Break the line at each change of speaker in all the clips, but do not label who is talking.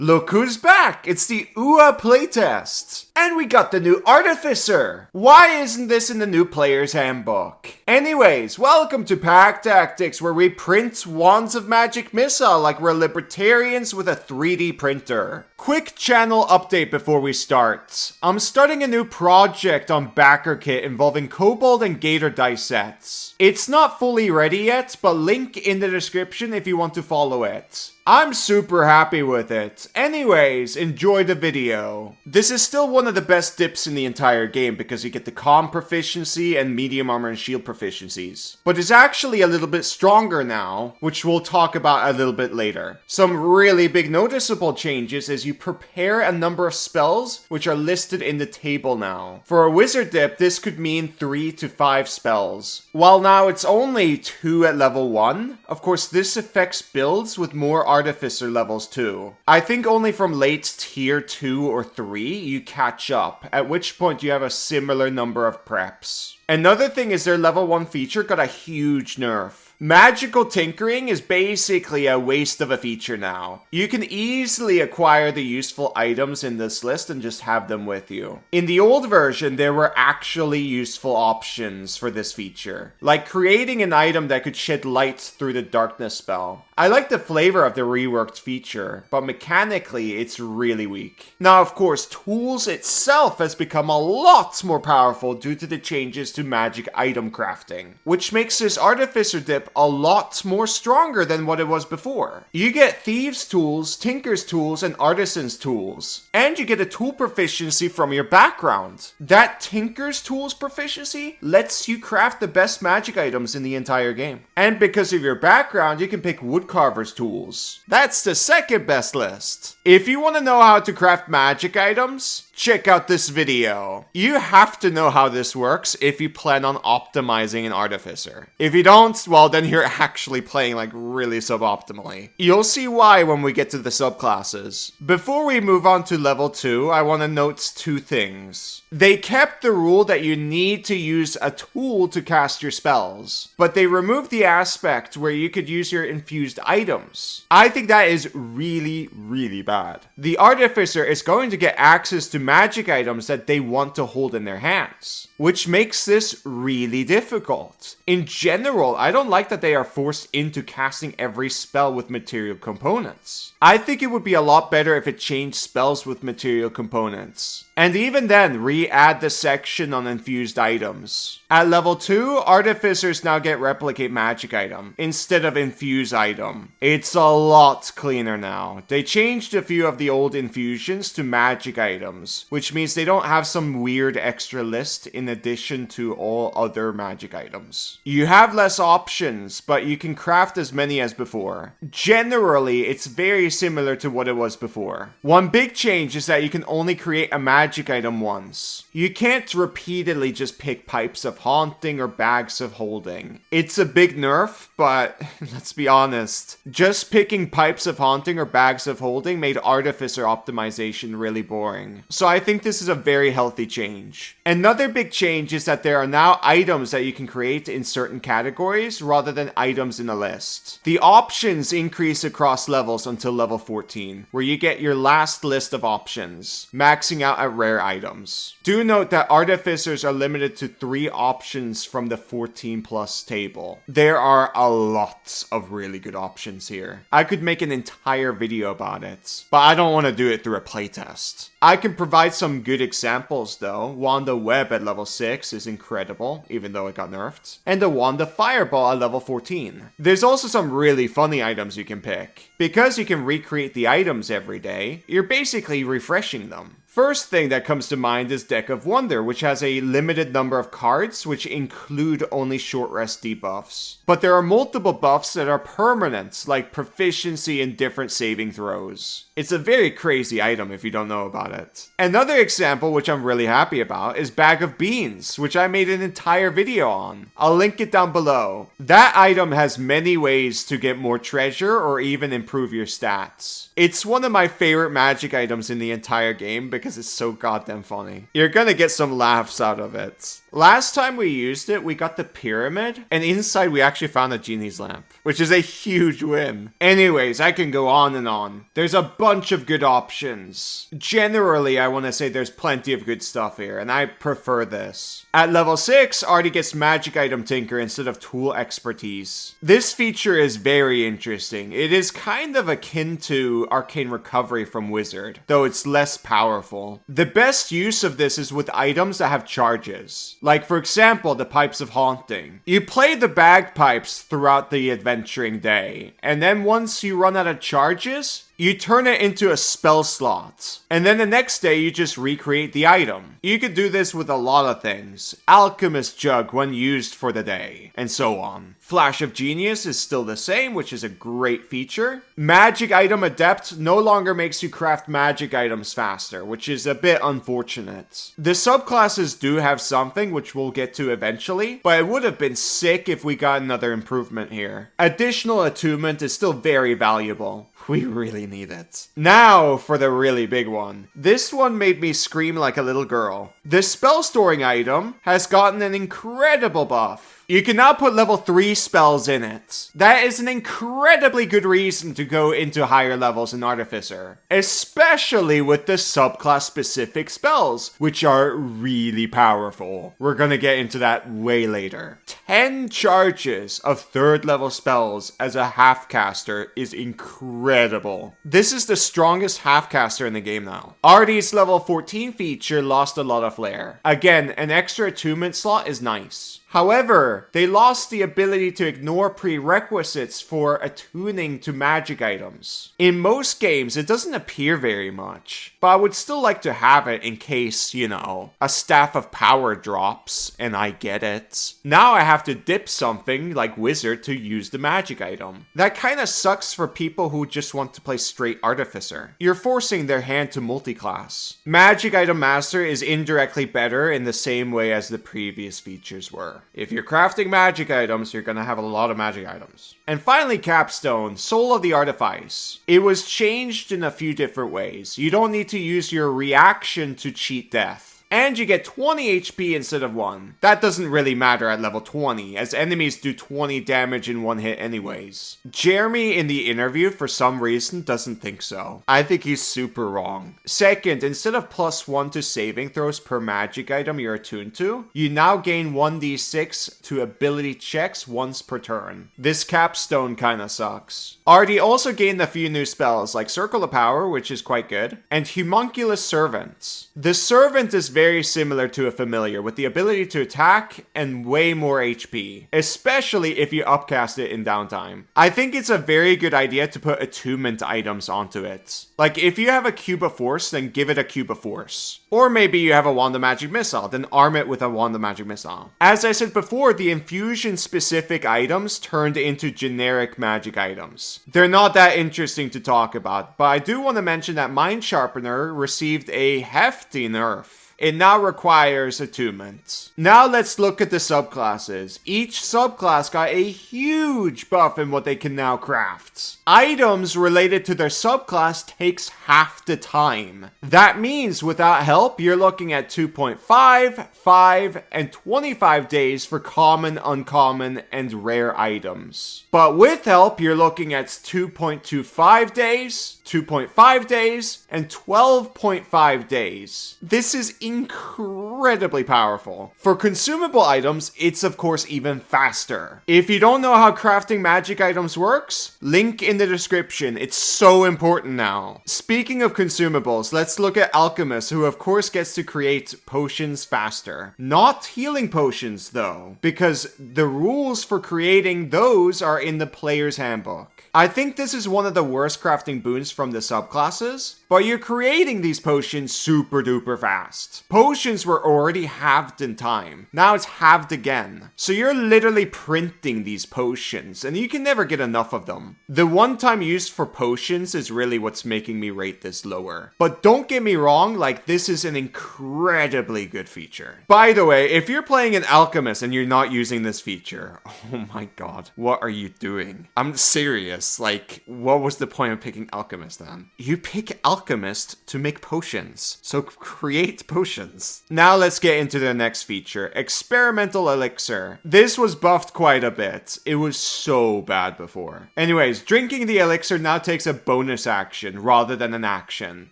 Look who's back! It's the UA playtest! And we got the new Artificer! Why isn't this in the new player's handbook? Anyways, welcome to Pack Tactics, where we print wands of magic missile like we're libertarians with a 3D printer. Quick channel update before we start. I'm starting a new project on Backer Kit involving Kobold and Gator dice sets. It's not fully ready yet, but link in the description if you want to follow it. I'm super happy with it. Anyways, enjoy the video. This is still one of the best dips in the entire game because you get the comm proficiency and medium armor and shield proficiencies. But it's actually a little bit stronger now, which we'll talk about a little bit later. Some really big noticeable changes is you prepare a number of spells which are listed in the table now. For a wizard dip, this could mean 3 to 5 spells. While now it's only 2 at level 1, of course this affects builds with more Artificer levels too. I think only from late tier 2 or 3 you catch up, at which point you have a similar number of preps. Another thing is their level 1 feature got a huge nerf. Magical tinkering is basically a waste of a feature now. You can easily acquire the useful items in this list and just have them with you. In the old version, there were actually useful options for this feature, like creating an item that could shed light through the darkness spell. I like the flavor of the reworked feature, but mechanically it's really weak. Now of course, tools itself has become a lot more powerful due to the changes to magic item crafting, which makes this Artificer dip a lot more stronger than what it was before. You get Thieves tools, Tinker's tools, and Artisan's tools. And you get a tool proficiency from your background. That Tinker's tools proficiency lets you craft the best magic items in the entire game. And because of your background, you can pick Woodcarver's tools. That's the second best list. If you want to know how to craft magic items, check out this video. You have to know how this works if you plan on optimizing an Artificer. If you don't, well then you're actually playing like really suboptimally. You'll see why when we get to the subclasses. Before we move on to level 2, I want to note 2 things. They kept the rule that you need to use a tool to cast your spells, but they removed the aspect where you could use your infused items. I think that is really, really bad. The Artificer is going to get access to magic items that they want to hold in their hands, which makes this really difficult. In general, I don't like that they are forced into casting every spell with material components. I think it would be a lot better if it changed spells with material components. And even then, re-add the section on infused items. At level 2, Artificers now get replicate magic item instead of infuse item. It's a lot cleaner now. They changed a few of the old infusions to magic items, which means they don't have some weird extra list in addition to all other magic items. You have less options, but you can craft as many as before. Generally, it's very similar to what it was before. One big change is that you can only create a magic item once. You can't repeatedly just pick pipes of haunting or bags of holding. It's a big nerf, but let's be honest. Just picking pipes of haunting or bags of holding made Artificer optimization really boring. So I think this is a very healthy change. Another big change is that there are now items that you can create in certain categories rather than items in a list. The options increase across levels until level 14, where you get your last list of options, maxing out at rare items. Do note that Artificers are limited to 3 options from the 14 plus table. There are a lot of really good options here. I could make an entire video about it, but I don't want to do it through a playtest. I can provide some good examples though. Wanda Web at level 6 is incredible, even though it got nerfed. And the Wanda Fireball at level 14. There's also some really funny items you can pick. Because you can recreate the items every day, you're basically refreshing them. First thing that comes to mind is Deck of Wonder, which has a limited number of cards which include only short rest debuffs. But there are multiple buffs that are permanent, like proficiency in different saving throws. It's a very crazy item if you don't know about it. Another example which I'm really happy about is Bag of Beans, which I made an entire video on. I'll link it down below. That item has many ways to get more treasure or even improve your stats. It's one of my favorite magic items in the entire game because because it's so goddamn funny. You're gonna get some laughs out of it. Last time we used it, we got the pyramid, and inside we actually found a genie's lamp, which is a huge win. Anyways, I can go on and on. There's a bunch of good options. Generally, I want to say there's plenty of good stuff here, and I prefer this. At level 6, Artie gets magic item tinker instead of tool expertise. This feature is very interesting. It is kind of akin to arcane recovery from wizard, though it's less powerful. The best use of this is with items that have charges. Like, for example, the Pipes of Haunting. You play the bagpipes throughout the adventuring day, and then once you run out of charges, you turn it into a spell slot. And then the next day, you just recreate the item. You could do this with a lot of things. Alchemist jug when used for the day, and so on. Flash of Genius is still the same, which is a great feature. Magic Item Adept no longer makes you craft magic items faster, which is a bit unfortunate. The subclasses do have something, which we'll get to eventually, but it would have been sick if we got another improvement here. Additional attunement is still very valuable. We really need it. Now for the really big one. This one made me scream like a little girl. The spell storing item has gotten an incredible buff. You can now put level 3 spells in it. That is an incredibly good reason to go into higher levels in Artificer. Especially with the subclass specific spells, which are really powerful. We're gonna get into that way later. 10 charges of 3rd level spells as a half-caster is incredible. This is the strongest half-caster in the game now. Artie's level 14 feature lost a lot of flair. Again, an extra attunement slot is nice. However, they lost the ability to ignore prerequisites for attuning to magic items. In most games, it doesn't appear very much, but I would still like to have it in case, you know, a Staff of Power drops, and I get it. Now I have to dip something like Wizard to use the magic item. That kinda sucks for people who just want to play straight Artificer. You're forcing their hand to multiclass. Magic Item Master is indirectly better in the same way as the previous features were. If you're crafting magic items, you're gonna have a lot of magic items. And finally, Capstone, Soul of the Artifice. It was changed in a few different ways. You don't need to use your reaction to cheat death. And you get 20 HP instead of 1. That doesn't really matter at level 20, as enemies do 20 damage in one hit anyways. Jeremy in the interview, for some reason, doesn't think so. I think he's super wrong. Second, instead of +1 to saving throws per magic item you're attuned to, you now gain 1d6 to ability checks once per turn. This Capstone kinda sucks. Artie also gained a few new spells, like Circle of Power, which is quite good, and Homunculus Servants. The Servant is very similar to a familiar, with the ability to attack and way more HP, especially if you upcast it in downtime. I think it's a very good idea to put attunement items onto it. Like, if you have a Cube of Force, then give it a Cube of Force. Or maybe you have a Wand of Magic Missile, then arm it with a Wand of Magic Missile. As I said before, the infusion-specific items turned into generic magic items. They're not that interesting to talk about, but I do want to mention that Mind Sharpener received a hefty nerf. It now requires attunement. Now let's look at the subclasses. Each subclass got a huge buff in what they can now craft. Items related to their subclass takes half the time. That means without help, you're looking at 2.5, 5, and 25 days for common, uncommon, and rare items. But with help, you're looking at 2.25 days, 2.5 days, and 12.5 days. This is incredibly powerful. For consumable items, it's of course even faster. If you don't know how crafting magic items works, link in the description. It's so important now. Speaking of consumables, let's look at Alchemist, who of course gets to create potions faster. Not healing potions though, because the rules for creating those are in the player's handbook. I think this is one of the worst crafting boons from the subclasses, but you're creating these potions super duper fast. Potions were already halved in time. Now it's halved again. So you're literally printing these potions, and you can never get enough of them. The one-time use for potions is really what's making me rate this lower. But don't get me wrong, like, this is an incredibly good feature. By the way, if you're playing an Alchemist and you're not using this feature, oh my god, what are you doing? I'm serious. Like, what was the point of picking Alchemist then? You pick Alchemist Alchemist to make potions. So create potions. Now let's get into the next feature, Experimental Elixir. This was buffed quite a bit. It was so bad before. Anyways, drinking the elixir now takes a bonus action rather than an action.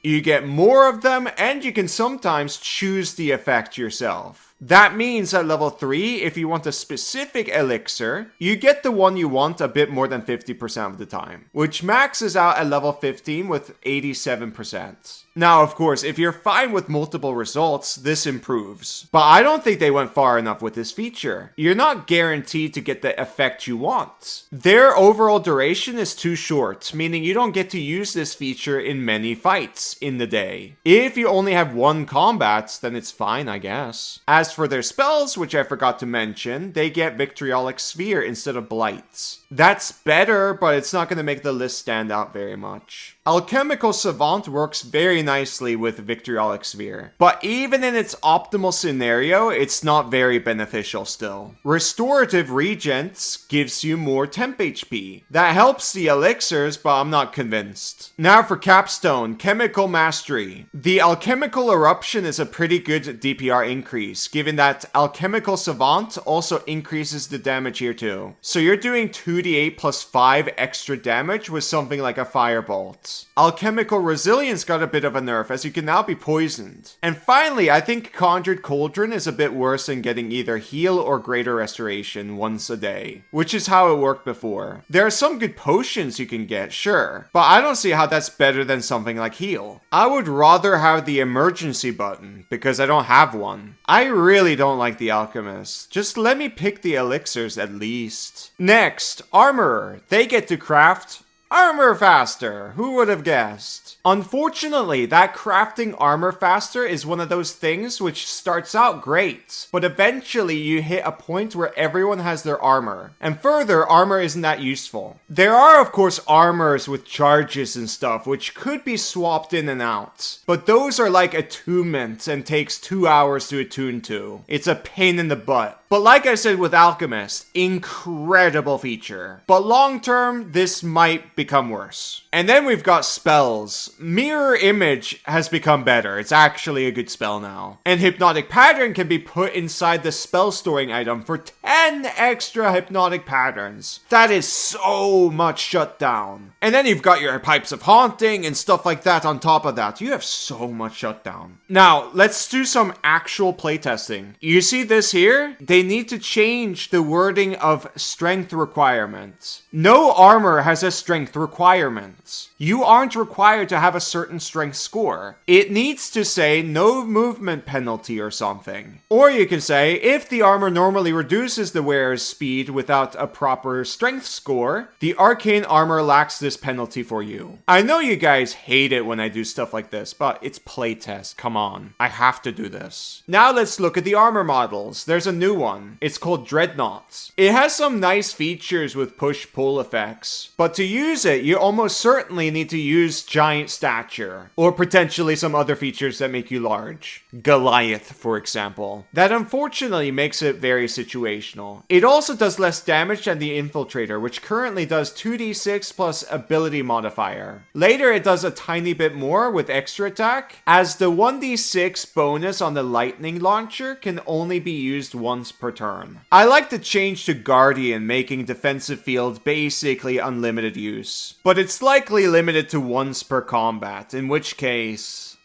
You get more of them, and you can sometimes choose the effect yourself. That means at level 3, if you want a specific elixir, you get the one you want a bit more than 50% of the time, which maxes out at level 15 with 87%. Now, of course, if you're fine with multiple results, this improves. But I don't think they went far enough with this feature. You're not guaranteed to get the effect you want. Their overall duration is too short, meaning you don't get to use this feature in many fights in the day. If you only have one combat, then it's fine, I guess. As for their spells, which I forgot to mention, they get Vitriolic Sphere instead of Blights. That's better, but it's not going to make the list stand out very much. Alchemical Savant works very nicely with Vitriolic Sphere, but even in its optimal scenario, it's not very beneficial still. Restorative Regents gives you more temp HP. That helps the elixirs, but I'm not convinced. Now for Capstone, Chemical Mastery. The Alchemical Eruption is a pretty good DPR increase, given that Alchemical Savant also increases the damage here too. So you're doing 2d8 plus 5 extra damage with something like a Firebolt. Alchemical Resilience got a bit of a nerf, as you can now be poisoned. And finally, I think Conjured Cauldron is a bit worse than getting either heal or greater restoration once a day, which is how it worked before. There are some good potions you can get, sure, but I don't see how that's better than something like heal. I would rather have the emergency button, because I don't have one. I really don't like the Alchemist. Just let me pick the elixirs at least. Next, Armorer. They get to craft armor faster. Who would have guessed? Unfortunately, that crafting armor faster is one of those things which starts out great, but eventually you hit a point where everyone has their armor. And further, armor isn't that useful. There are of course armors with charges and stuff which could be swapped in and out, but those are like attunements and takes 2 hours to attune to. It's a pain in the butt. But like I said with Alchemist, incredible feature. But long term, this might become worse. And then we've got spells. Mirror Image has become better. It's actually a good spell now. And Hypnotic Pattern can be put inside the spell storing item for 10 extra Hypnotic Patterns. That is so much shutdown. And then you've got your Pipes of Haunting and stuff like that on top of that. You have so much shutdown. Now, let's do some actual playtesting. You see this here? They need to change the wording of strength requirements. No armor has a strength requirement. You aren't required to have a certain strength score. It needs to say no movement penalty or something. Or you can say, if the armor normally reduces the wearer's speed without a proper strength score, the arcane armor lacks this penalty for you. I know you guys hate it when I do stuff like this, but it's playtest, come on. I have to do this. Now let's look at the armor models. There's a new one. It's called Dreadnought. It has some nice features with push-pull effects, but to use it, you almost certainly need to use giant stature, or potentially some other features that make you large. Goliath, for example. That unfortunately makes it very situational. It also does less damage than the Infiltrator, which currently does 2d6 plus ability modifier. Later it does a tiny bit more with extra attack, as the 1d6 bonus on the lightning launcher can only be used once per turn. I like the change to Guardian, making defensive field basically unlimited use, but it's likely limited to once per combat, in which case,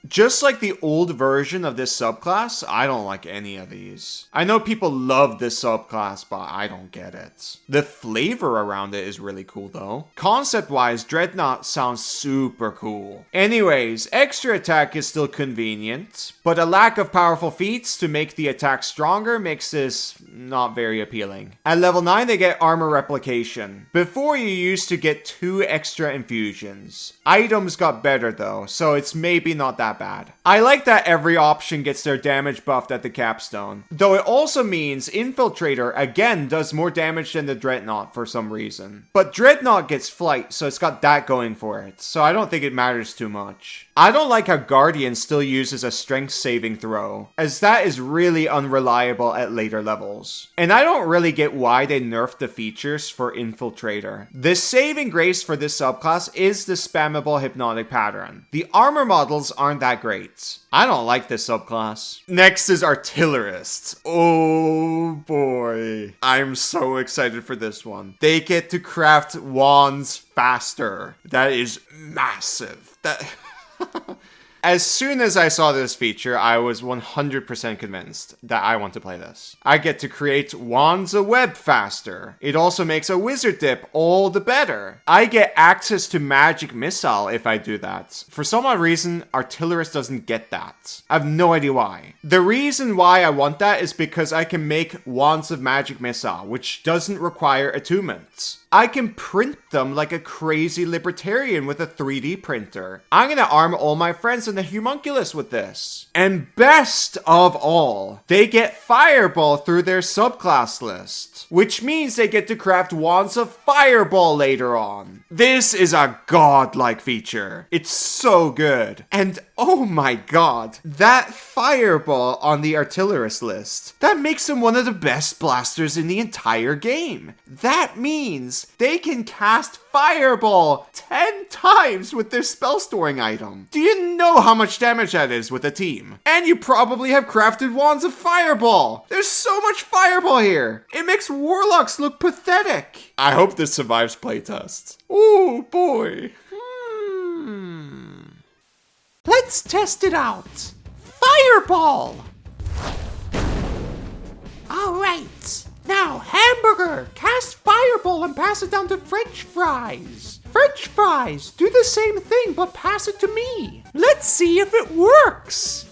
just like the old version of this subclass, I don't like any of these. I know people love this subclass, but I don't get it. The flavor around it is really cool though. Concept-wise, Dreadnought sounds super cool. Anyways, extra attack is still convenient, but a lack of powerful feats to make the attack stronger makes this not very appealing. At level 9, they get armor replication. Before, you used to get 2 extra infusions. Items got better though, so it's maybe not that that bad. I like that every option gets their damage buffed at the capstone. Though it also means Infiltrator again does more damage than the Dreadnought for some reason. But Dreadnought gets flight, so it's got that going for it. So I don't think it matters too much. I don't like how Guardian still uses a strength saving throw, as that is really unreliable at later levels. And I don't really get why they nerfed the features for Infiltrator. The saving grace for this subclass is the spammable hypnotic pattern. The armor models aren't that great. I don't like this subclass. Next is Artillerist. Oh boy. I'm so excited for this one. They get to craft wands faster. That is massive. As soon as I saw this feature, I was 100% convinced that I want to play this. I get to create wands a web faster. It also makes a wizard dip all the better. I get access to magic missile if I do that. For some odd reason, Artillerist doesn't get that. I have no idea why. The reason why I want that is because I can make wands of magic missile, which doesn't require attunements. I can print them like a crazy libertarian with a 3D printer. I'm gonna arm all my friends in the homunculus with this. And best of all, they get Fireball through their subclass list, which means they get to craft wands of Fireball later on. This is a godlike feature. It's so good. And oh my god, that Fireball on the Artillerist list, that makes them one of the best blasters in the entire game. That means they can cast Fireball 10 times with their spell storing item. Do you know how much damage that is with a team? And you probably have crafted wands of Fireball. There's so much Fireball here. It makes Warlocks look pathetic. I hope this survives playtests. Oh boy. Let's test it out. Fireball! Alright. Now, Hamburger, cast Fireball and pass it down to French Fries. French Fries, do the same thing but pass it to me. Let's see if it works.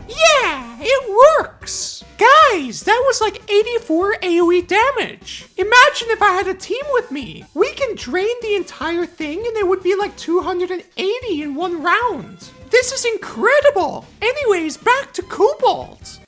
Yeah, it works. Guys, that was like 84 AoE damage. Imagine if I had a team with me. We can drain the entire thing and it would be like 280 in one round. This is incredible! Anyways, back to Cobalt!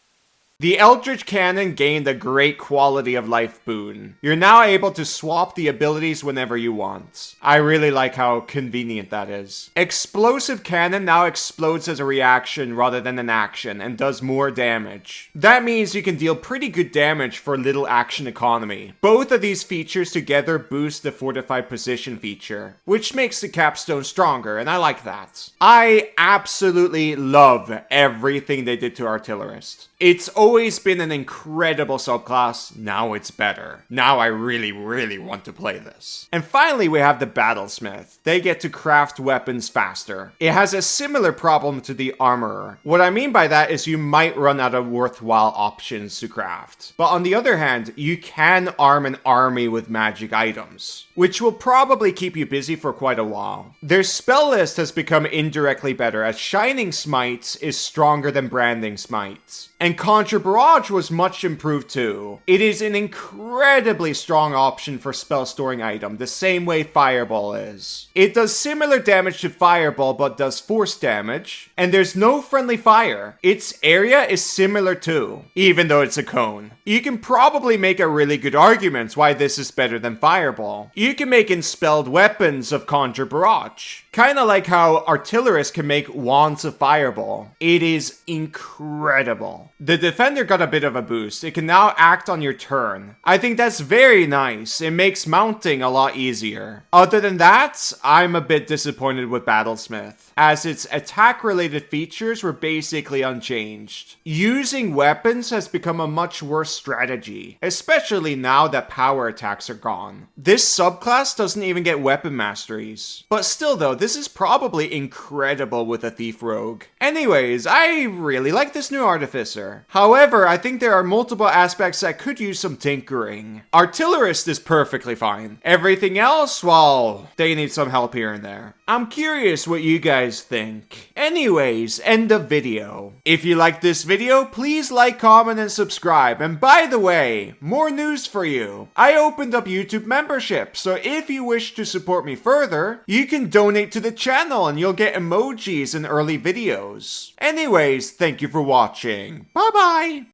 The Eldritch Cannon gained a great quality of life boon. You're now able to swap the abilities whenever you want. I really like how convenient that is. Explosive Cannon now explodes as a reaction rather than an action and does more damage. That means you can deal pretty good damage for little action economy. Both of these features together boost the fortified position feature, which makes the capstone stronger, and I like that. I absolutely love everything they did to Artillerist. It's always been an incredible subclass, now it's better. Now I really want to play this. And finally we have the Battlesmith. They get to craft weapons faster. It has a similar problem to the Armorer. What I mean by that is you might run out of worthwhile options to craft. But on the other hand, you can arm an army with magic items, which will probably keep you busy for quite a while. Their spell list has become indirectly better, as Shining Smite is stronger than Branding Smite. And Conjure Barrage was much improved too. It is an incredibly strong option for spell storing item, the same way Fireball is. It does similar damage to Fireball but does force damage, and there's no friendly fire. Its area is similar too, even though it's a cone. You can probably make a really good argument why this is better than Fireball. You can make Enspelled Weapons of Conjure Barrage. Kinda like how Artillerist can make Wands of Fireball. It is incredible. The Defender got a bit of a boost. It can now act on your turn. I think that's very nice. It makes mounting a lot easier. Other than that, I'm a bit disappointed with Battlesmith, as its attack-related features were basically unchanged. Using weapons has become a much worse strategy, especially now that power attacks are gone. This subclass doesn't even get weapon masteries. But still though, this is probably incredible with a Thief Rogue. Anyways, I really like this new Artificer. However, However, I think there are multiple aspects that could use some tinkering. Artillerist is perfectly fine. Everything else, well, they need some help here and there. I'm curious what you guys think. Anyways, end of video. If you like this video, please like, comment, and subscribe. And by the way, more news for you. I opened up YouTube membership, so if you wish to support me further, you can donate to the channel and you'll get emojis in early videos. Anyways, thank you for watching. Bye bye!